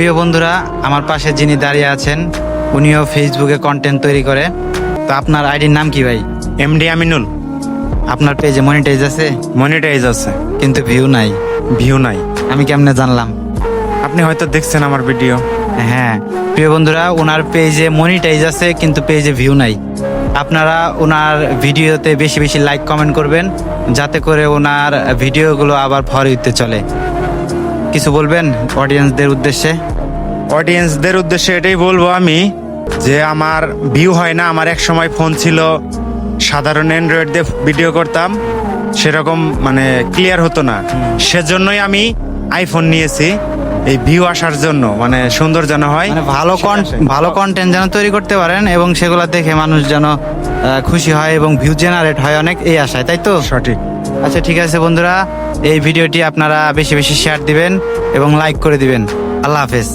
প্রিয় বন্ধুরা, আমার পাশে যিনি দাঁড়িয়ে আছেন উনিও ফেসবুকে কন্টেন্ট তৈরি করে। তো আপনার আইডির নাম কি ভাই? এমডি আমিনুল। আপনার পেজে মনিটাইজ আছে মনিটাইজ আছে, কিন্তু ভিউ নাই। ভিউ নাই। আমি কেমনে জানলাম? আপনি হয়তো দেখছেন আমার ভিডিও। হ্যাঁ প্রিয় বন্ধুরা, ওনার পেজে মনিটাইজ আছে কিন্তু পেজে ভিউ নাই। আপনারা ওনার ভিডিওতে বেশি বেশি লাইক কমেন্ট করবেন যাতে করে ওনার ভিডিওগুলো আবার ফর ইউতে চলে। কিছু বলবেন অডিয়েন্সদের উদ্দেশ্যে? অডিয়েন্সদের উদ্দেশ্যে এটাই বলবো আমি, যে আমার ভিউ হয় না। আমার এক সময় ফোন ছিল সাধারণ অ্যান্ড্রয়েড দিয়ে ভিডিও করতাম, সেরকম মানে ক্লিয়ার হতো না। সেজন্যই আমি আইফোন নিয়েছি, এই ভিউ আসার জন্য, মানে সুন্দর যেন হয়, মানে ভালো কন্টেন্ট যেন তৈরি করতে পারেন এবং সেগুলো দেখে মানুষ যেন খুশি হয় এবং ভিউ জেনারেট হয় অনেক, এই আশায়, তাই তো? সঠিক। আচ্ছা ঠিক আছে বন্ধুরা, এই ভিডিওটি আপনারা বেশি বেশি শেয়ার দিবেন এবং লাইক করে দিবেন। আল্লাহ হাফেজ।